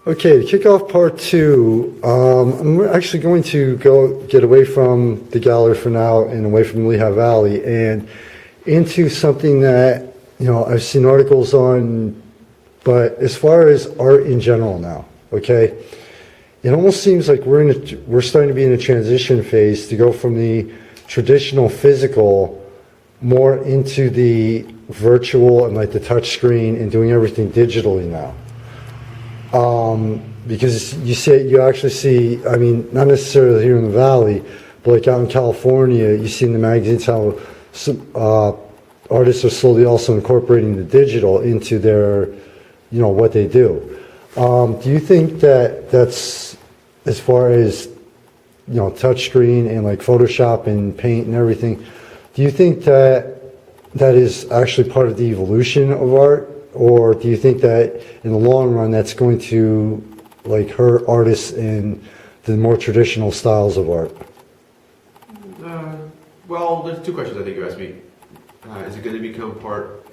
Okay, to kick off part two, I'm actually going to get away from the gallery for now and away from Lehigh Valley and into something that, I've seen articles on, but as far as art in general now, okay? It almost seems like we're starting to be in a transition phase to go from the traditional physical more into the virtual and like the touch screen and doing everything digitally now. Because you actually see, I mean, not necessarily here in the Valley, but like out in California, you see in the magazines how some artists are slowly also incorporating the digital into their, what they do. Do you think that that's, as far as, touchscreen and like Photoshop and Paint and everything, do you think that that is actually part of the evolution of art? Or do you think that in the long run that's going to like hurt artists in the more traditional styles of art? Well, there's two questions I think you asked me. Is it going to become part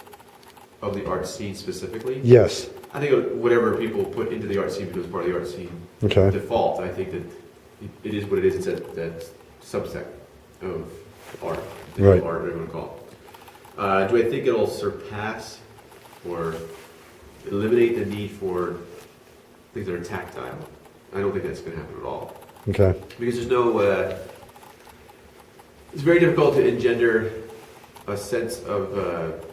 of the art scene specifically? Yes. I think whatever people put into the art scene becomes part of the art scene. Okay. Default, I think that it is what it is. It's that subset of art, right. Art, whatever you want to call it. Do I think it'll surpass or eliminate the need for things that are tactile? I don't think that's going to happen at all. Okay. Because there's no, it's very difficult to engender a sense of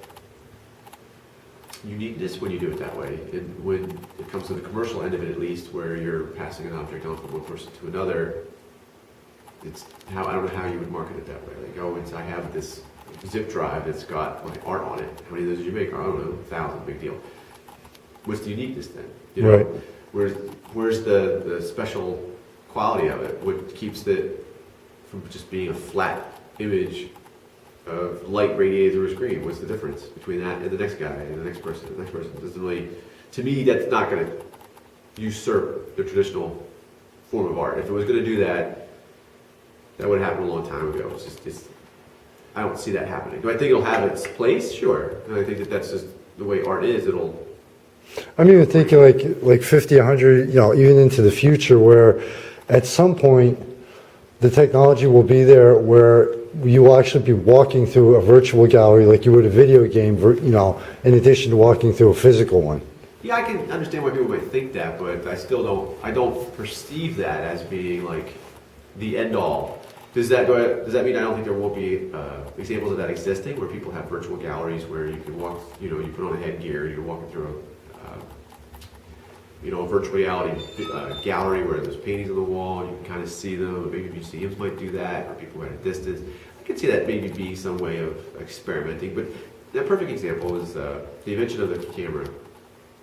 uniqueness when you do it that way. And when it comes to the commercial end of it, at least, where you're passing an object on from one person to another, I don't know how you would market it that way. Like, I have this zip drive that's got like art on it. How many of those did you make? I don't know, 1,000, big deal. What's the uniqueness then? Right. Where's the special quality of it? What keeps it from just being a flat image of light radiated through a screen? What's the difference between that and the next guy and the next person and the next person? It doesn't really, to me, that's not going to usurp the traditional form of art. If it was going to do that, that would have happened a long time ago. I don't see that happening. Do I think it'll have its place? Sure. And I think that's just the way art is. I'm even thinking like 50, 100, even into the future, where at some point the technology will be there where you will actually be walking through a virtual gallery like you would a video game, in addition to walking through a physical one. Yeah, I can understand why people might think that, but I don't perceive that as being like the end all. Does that mean I don't think there will be examples of that existing, where people have virtual galleries where you can walk, you put on a headgear, you're walking through a virtual reality gallery where there's paintings on the wall, and you can kind of see them. Maybe museums might do that, or people at a distance. I can see that maybe being some way of experimenting, but a perfect example is the invention of the camera,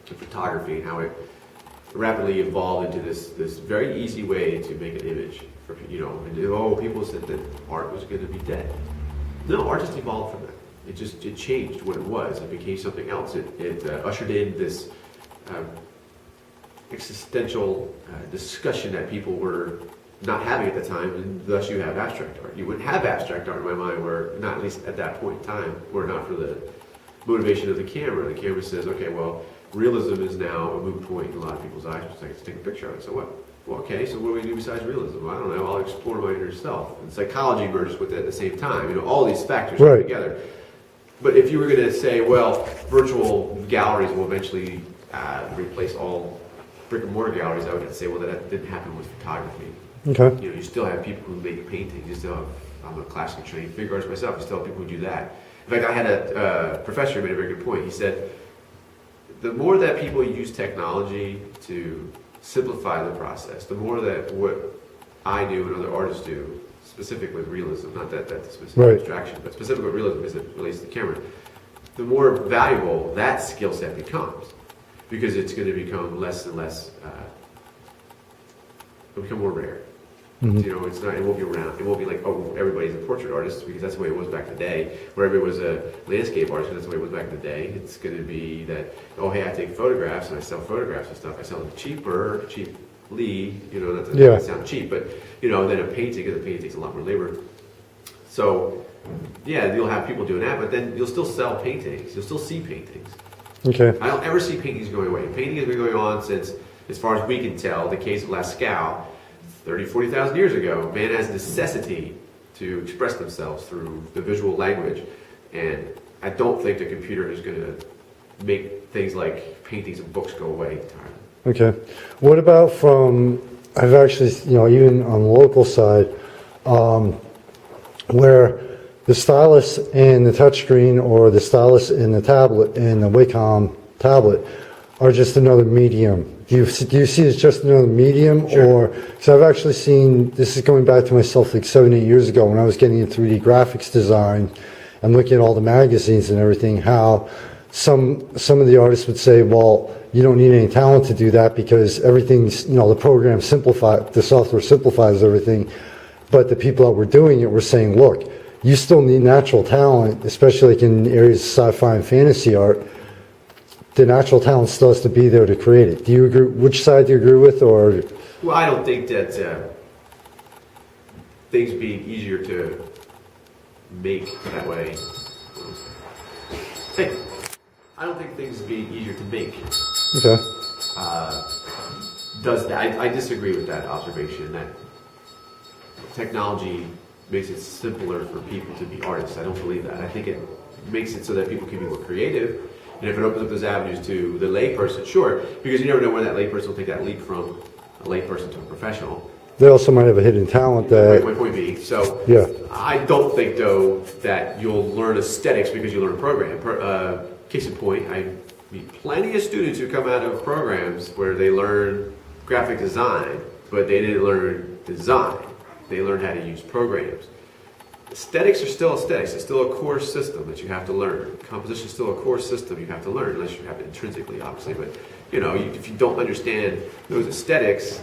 the photography, and how it rapidly evolved into this very easy way to make an image. People said that art was going to be dead. No, art just evolved from that. It changed what it was. It became something else. It ushered in this existential discussion that people were not having at the time, and thus you have abstract art. You wouldn't have abstract art in my mind, not at least at that point in time, were not for the motivation of the camera. The camera says, okay, well, realism is now a moot point in a lot of people's eyes. It's like, take a picture of it. So what? Well, okay, so what do we do besides realism? Well, I don't know. I'll explore my inner self. And psychology merges with it at the same time. All these factors come together. But if you were going to say, well, virtual galleries will eventually replace all brick and mortar galleries, I would have to say, well, that didn't happen with photography. Okay. You still have people who make paintings. You still have, I'm a classically trained figure artist myself. You still have people who do that. In fact, I had a professor who made a very good point. He said, the more that people use technology to simplify the process, the more that what I do and other artists do, specific with realism, not that specific abstraction, but specific with realism as it relates to the camera, the more valuable that skill set becomes, because it's going to become less and less, it'll become more rare. Mm-hmm. It won't be around. It won't be like, oh, everybody's a portrait artist, because that's the way it was back in the day. Where everybody was a landscape artist, because that's the way it was back in the day. It's going to be that, oh, hey, I take photographs and I sell photographs and stuff. I sell them cheaply. That doesn't sound cheap, but then a painting, because a painting takes a lot more labor. So, yeah, you'll have people doing that, but then you'll still sell paintings. You'll still see paintings. Okay. I don't ever see paintings going away. Painting has been going on since as far as we can tell, the case of Lascaux, 30, 40,000 years ago, man has necessity to express themselves through the visual language. And I don't think the computer is going to make things like paintings and books go away entirely. Okay. What about I've actually, even on the local side, where the stylus and the touchscreen or the stylus and the tablet and the Wacom tablet are just another medium. Do you see it's just another medium? Sure. Or, because I've actually seen, this is going back to myself like 7, 8 years ago when I was getting into 3D graphics design and looking at all the magazines and everything, how some of the artists would say, well, you don't need any talent to do that because everything's, the program the software simplifies everything. But the people that were doing it were saying, look, you still need natural talent, especially like in areas of sci-fi and fantasy art. The natural talent still has to be there to create it. Do you agree? Which side do you agree with? Or Well, I don't think that things being easier to make that way. Hey, I don't think things being easier to make okay, does that. I disagree with that observation that technology makes it simpler for people to be artists. I don't believe that. I think it makes it so that people can be more creative. And if it opens up those avenues to the layperson, sure, because you never know when that layperson will take that leap from a layperson to a professional. they also might have a hidden talent that. My point being, so Yeah. I don't think though that you'll learn aesthetics because you learn a program. Case in point, I meet plenty of students who come out of programs where they learn graphic design, but they didn't learn design. They learned how to use programs. Aesthetics are still aesthetics. It's still a core system that you have to learn. Composition is still a core system you have to learn, unless you have it intrinsically, obviously. But if you don't understand those aesthetics,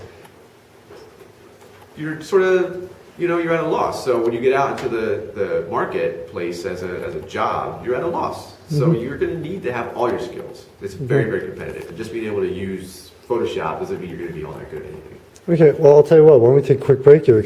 you're sort of, you're at a loss. So when you get out into the marketplace as a job, you're at a loss. So you're going to need to have all your skills. It's very, very competitive. And just being able to use Photoshop doesn't mean you're going to be all that good at anything. Okay, well, I'll tell you what, why don't we take a quick break here?